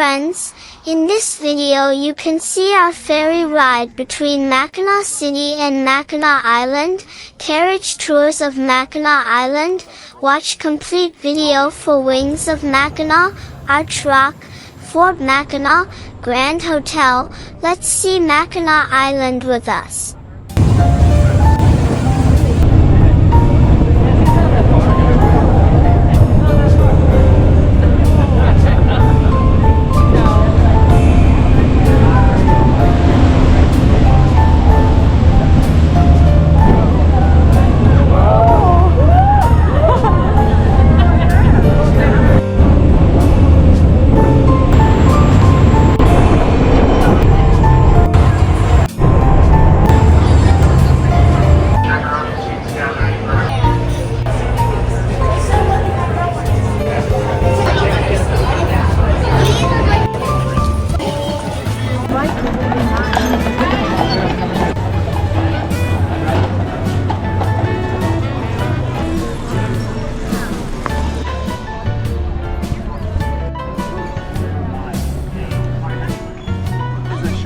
friends, in this video you can see our ferry ride between Mackinac City and Mackinac Island, carriage tours of Mackinac Island, watch complete video for Wings of Mackinac, Arch Rock, Fort Mackinac, Grand Hotel. Let's see Mackinac Island with us.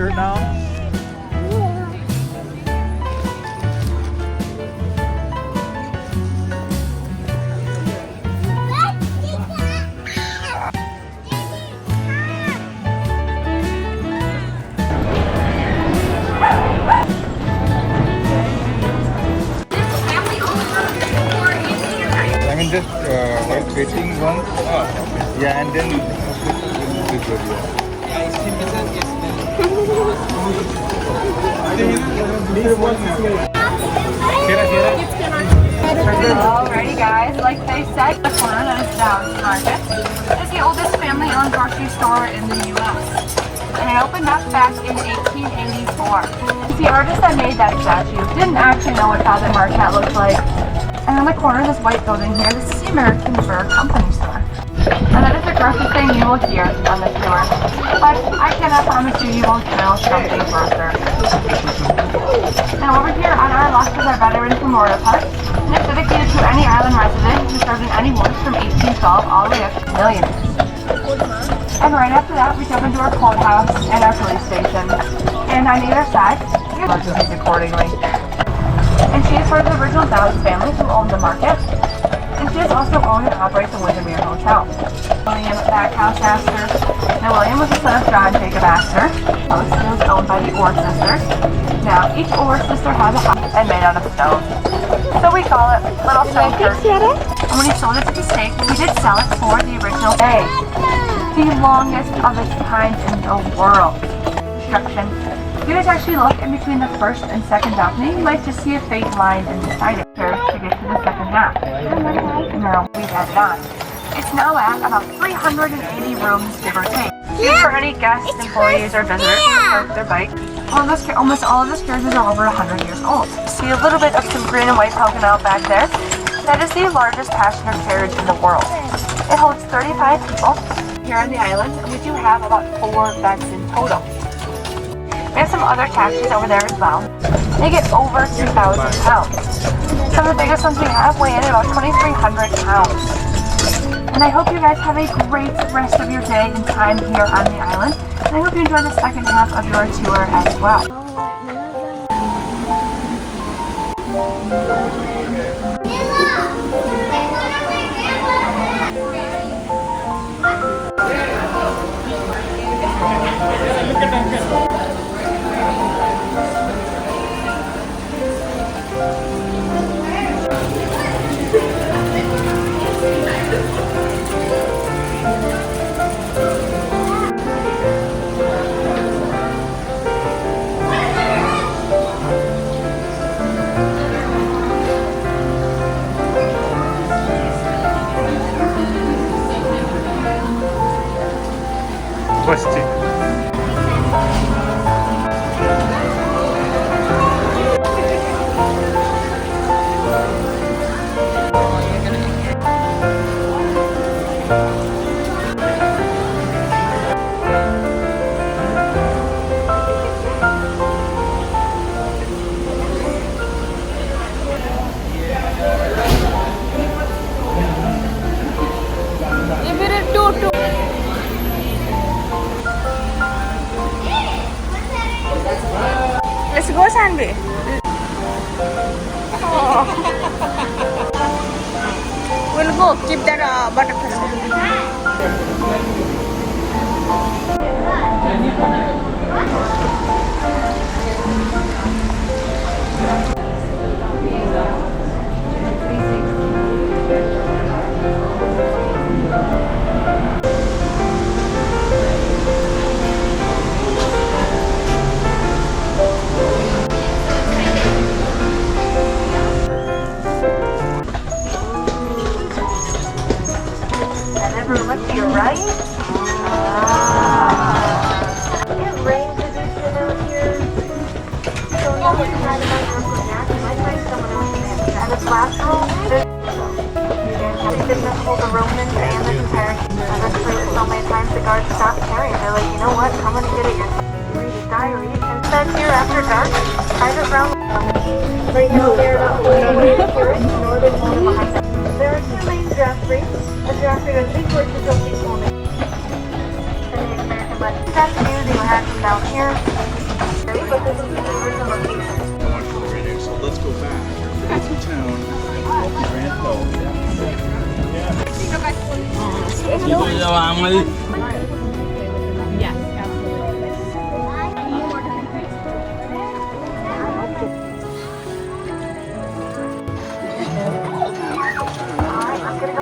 Now. I mean just like facing one. Yeah, and then this video. Alrighty guys, like they said, the corner that is Dow's Market is the oldest family-owned grocery store in the U.S. And it opened up back in 1884. The artist that made that statue didn't actually know what Father Marquette looked like. And on the corner of this white building here, this is the American Fur Company store. And that is the grossest thing you will hear on this tour. But I cannot promise you won't smell something grosser. Now over here on our left is our Veterans Memorial Park, and it's dedicated to any island resident who served in any wars from 1812 all the way up to millions. And right after that, we jump into our courthouse and our police station. And on either side, we have these accordingly. And she is part of the original Dow's family who owned the market. And she has also owned and operates the Windermere Hotel. William Backhouse Astor. Now William was the son of John Jacob Astor. It was owned by the Orr sisters. Now each Orr sister has a house and made out of stone. So we call it Little Stone Church. And when he sold it to the state, he did sell it for the original day. The longest of its kind in the world. Construction. If you guys actually look in between the first and second balcony, you might just see a faint line inside it to get to the second half. And now we've added on. It's now at about 380 rooms, give or take. For any guests, employees, or visitors who park their bike. Almost all of the carriages are over 100 years old. See a little bit of some green and white poking out back there. That is the largest passenger carriage in the world. It holds 35 people here on the island, and we do have about 4 beds in total. We have some other taxis over there as well. They get over 2,000 pounds. Some of the biggest ones we have weigh in at about 2,300 pounds. And I hope you guys have a great rest of your day and time here on the island. And I hope you enjoy the second half of your tour as well. We'll go keep that butterfly. Look to your right. It rains edition out here. So now we're trying to find Uncle Jack. You might find someone else in it. And this last room, they've been hold the Romans and the Carriage. That's for so many times the guards stopped carrying. They're like, you know what? Come and get it yourself. Read his diary. And then here after dark, private round. Right now they're not holding the carriage, nor the corner behind them. There are two main draftries. A draftry with big horses of these women. That's the view you had from down here. But this is the original location. So let's go back to town.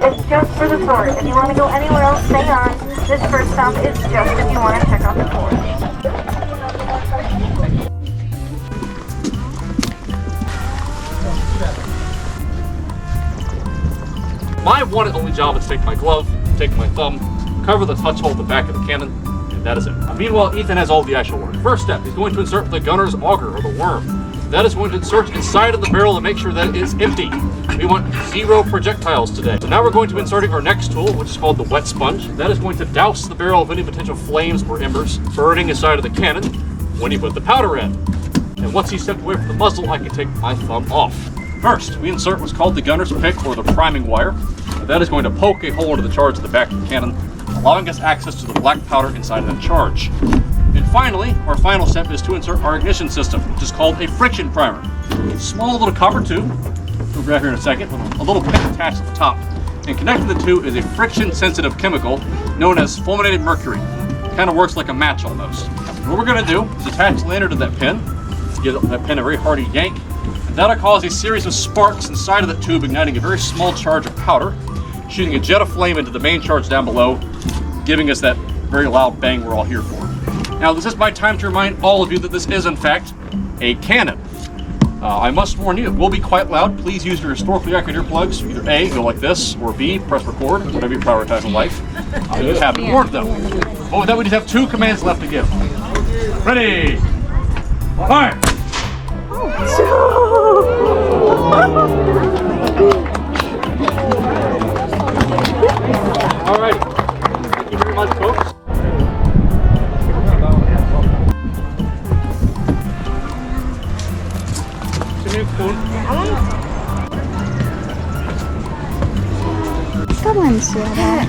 It's just for the tour. If you want to go anywhere else, stay on. This first stop is just if you want to check out the tour. My one and only job is to take my glove, take my thumb, cover the touch hole at the back of the cannon, and that is it. Meanwhile, Ethan has all the actual work. First step, he's going to insert the gunner's auger, or the worm. That is going to insert inside of the barrel to make sure that it is empty. We want 0 projectiles today. So now we're going to be inserting our next tool, which is called the wet sponge. That is going to douse the barrel of any potential flames or embers burning inside of the cannon when you put the powder in. And once he's stepped away from the muzzle, I can take my thumb off. First, we insert what's called the gunner's pick, or the priming wire. That is going to poke a hole into the charge at the back of the cannon, allowing us access to the black powder inside of that charge. And finally, our final step is to insert our ignition system, which is called a friction primer. A small little copper tube, we'll grab here in a second, with a little pin attached at the top. And connecting the two is a friction-sensitive chemical known as fulminated mercury. It kind of works like a match almost. What we're going to do is attach the lanyard to that pin, give that pin a very hearty yank, and that'll cause a series of sparks inside of that tube, igniting a very small charge of powder, shooting a jet of flame into the main charge down below, giving us that very loud bang we're all here for. Now, this is my time to remind all of you that this is, in fact, a cannon. I must warn you, it will be quite loud. Please use your historically accurate earplugs. Either A, go like this, or B, press record, whatever you prioritize in life. I just have been warned, though. Oh, with that, we just have 2 commands left to give. Ready! Fire! All right. Thank you very much, folks. Kawan suara.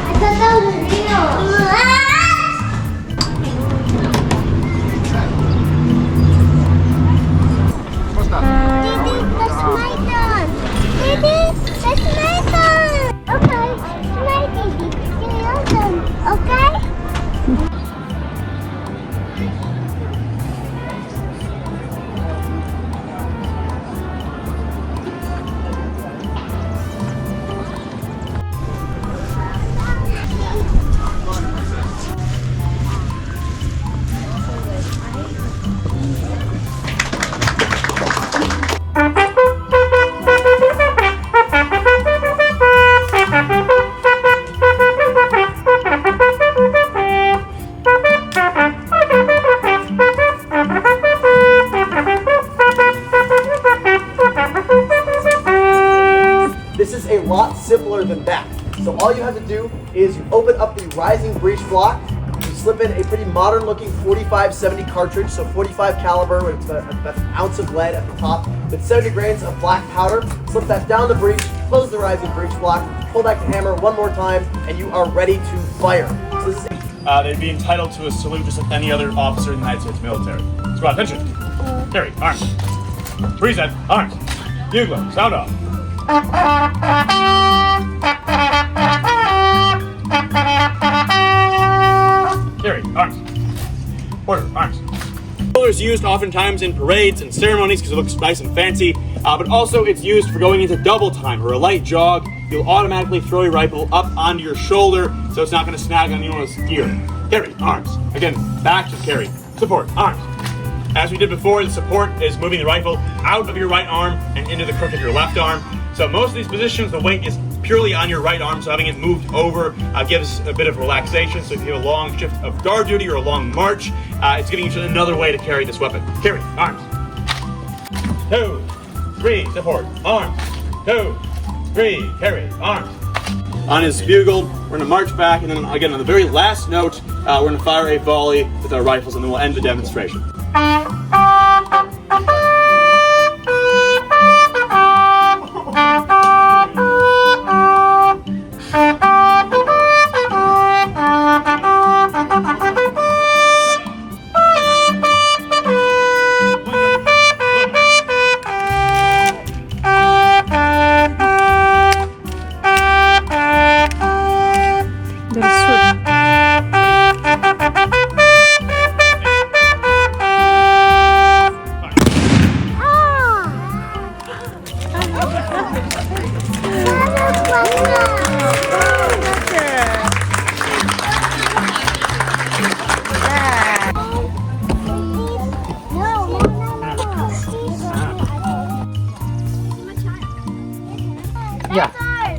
I thought that was real. What's that? That's my dog. Baby, that's my dog. Okay, my baby. Can you hold them? Okay? This is a lot simpler than that. So all you have to do is you open up the rising breech block, you slip in a pretty modern looking 45-70 cartridge, so 45 caliber with about an ounce of lead at the top, with 70 grains of black powder, slip that down the breech, close the rising breech block, pull back the hammer one more time, and you are ready to fire. So this is they'd be entitled to a salute just like any other officer in the United States military. Squad, attention. Carry, arms. Preset, arms. Bugler, sound off. Carry, arms. Order, arms. Is used oftentimes in parades and ceremonies because it looks nice and fancy, but also it's used for going into double time or a light jog. You'll automatically throw your rifle up onto your shoulder so it's not going to snag on anyone's gear. Carry, arms. Again, back to carry. Support, arms. As we did before, the support is moving the rifle out of your right arm and into the crook of your left arm. So most of these positions, the weight is purely on your right arm, so having it moved over gives a bit of relaxation. So if you have a long shift of guard duty or a long march, it's giving you another way to carry this weapon. Carry, arms. 2, 3, support, arms. 2, 3, carry, arms. On his bugle, we're gonna march back, and then again on the very last note, we're gonna fire a volley with our rifles, and then we'll end the demonstration.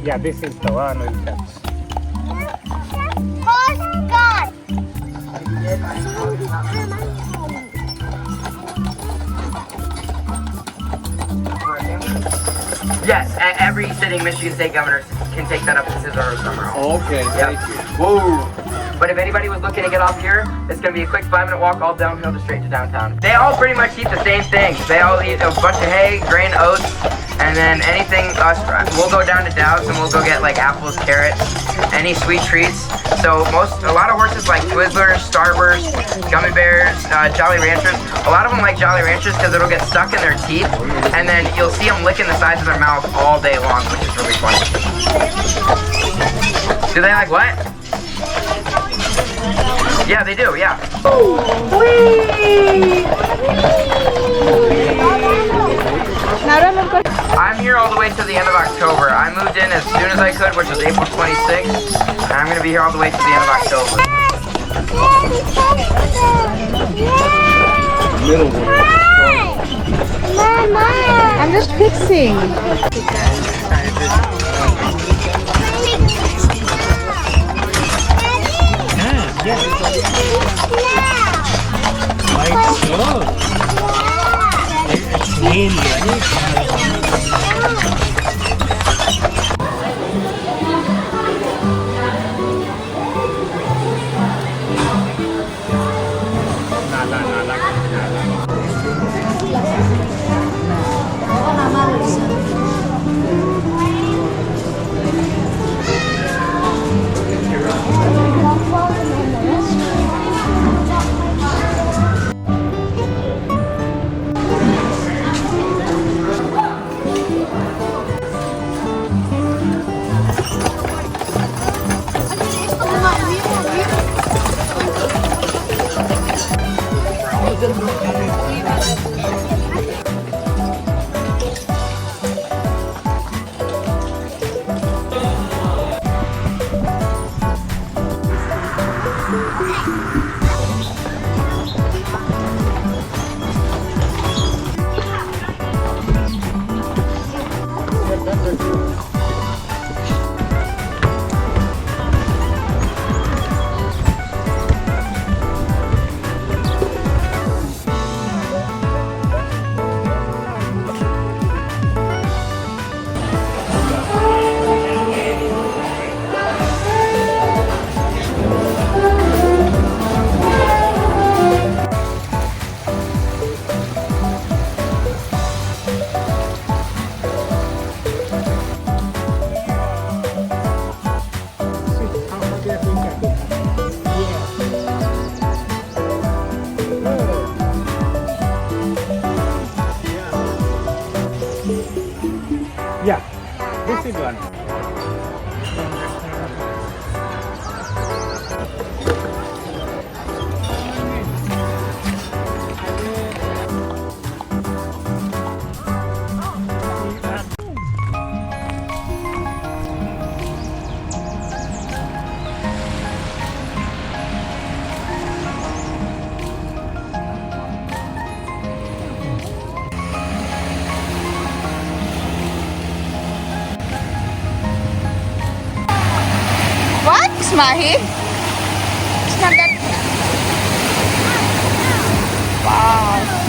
Yeah, this is the one with that. Yes, every sitting Michigan State governor can take that up to his or somewhere else. Okay, thank you. Whoa. But if anybody was looking to get off here, it's going to be a quick 5-minute walk all downhill to straight to downtown. They all pretty much eat the same things. They all eat a bunch of hay, grain, oats, and then anything, we'll go down to Dow's and we'll go get like apples, carrots, any sweet treats. So a lot of horses like Twizzlers, Starburst, Gummy Bears, Jolly Ranchers. A lot of them like Jolly Ranchers because it'll get stuck in their teeth, and then you'll see them licking the sides of their mouth all day long, which is really funny. Do they like what? Yeah, they do, yeah. I'm here all the way to the end of October. I moved in as soon as I could, which was April 26th, and I'm going to be here all the way to the end of October. I'm just fixing. Mahi? It's not that. Wow.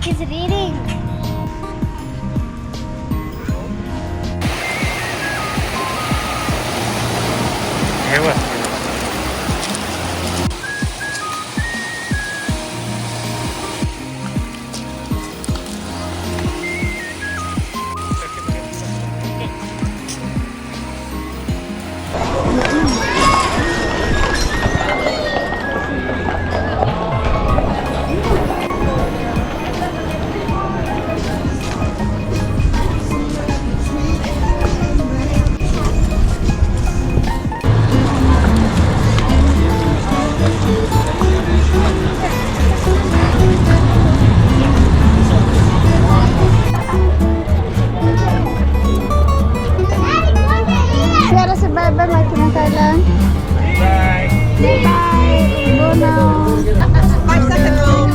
He's reading. Share us a bye-bye, Mackinac Island. Bye. Bye. Go now. 5 seconds old.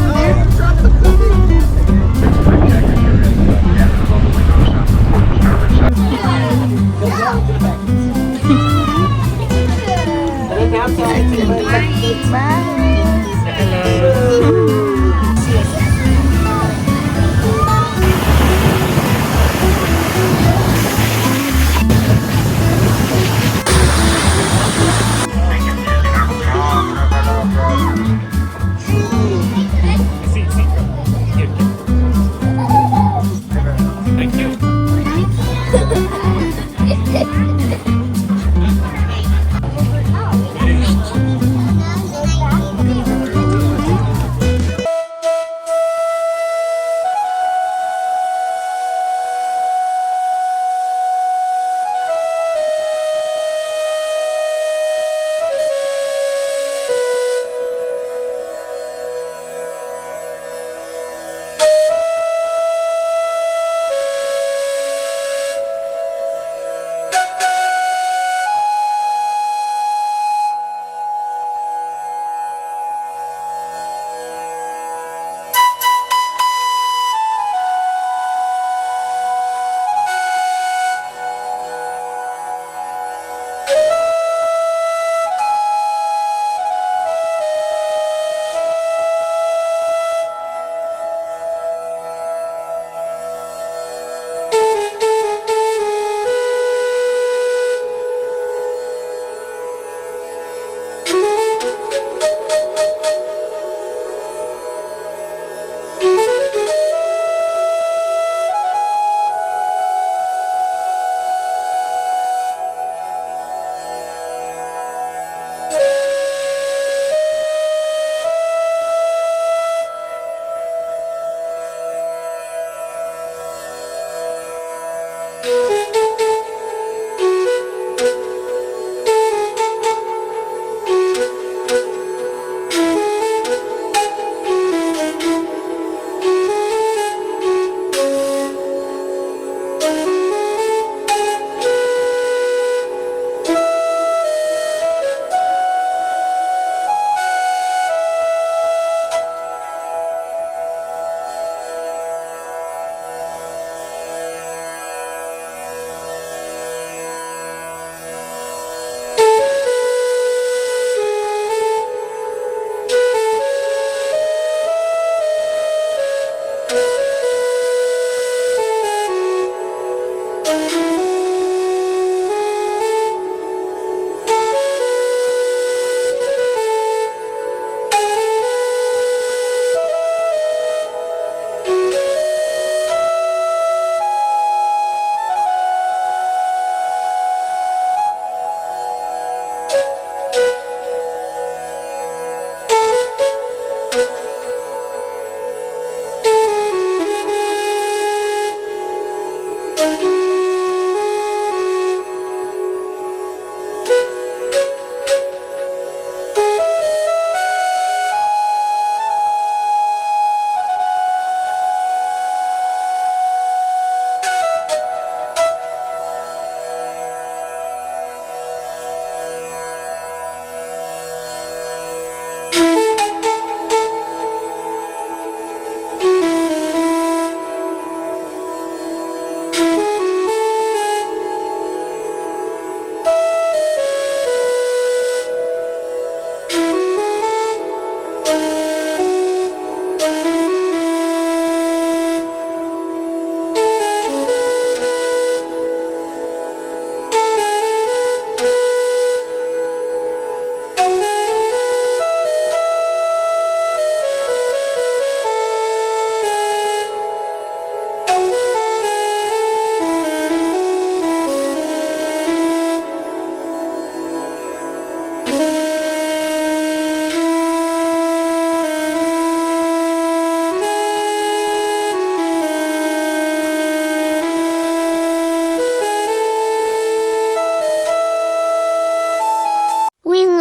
Thank you.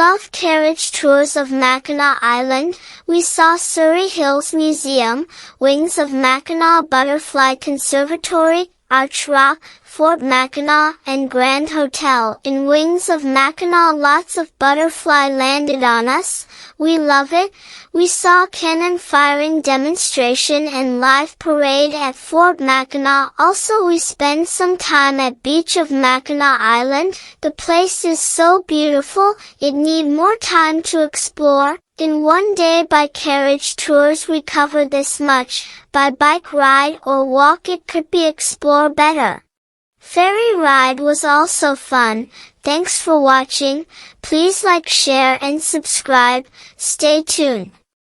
love carriage tours of Mackinac Island. We saw Surrey Hills Museum, wings of Mackinaw Butterfly Conservatory, Arch Rock, Fort Mackinac, and Grand Hotel. In Wings of Mackinaw, lots of butterfly landed on us. We love it. We saw cannon firing demonstration and live parade at Fort Mackinac. Also, we spent some time at beach of Mackinac Island. The place is so beautiful, it need more time to explore. In one day by carriage tours we cover this much. By bike ride or walk it could be explored better. Ferry ride was also fun. Thanks for watching. Please like, share and subscribe. Stay tuned.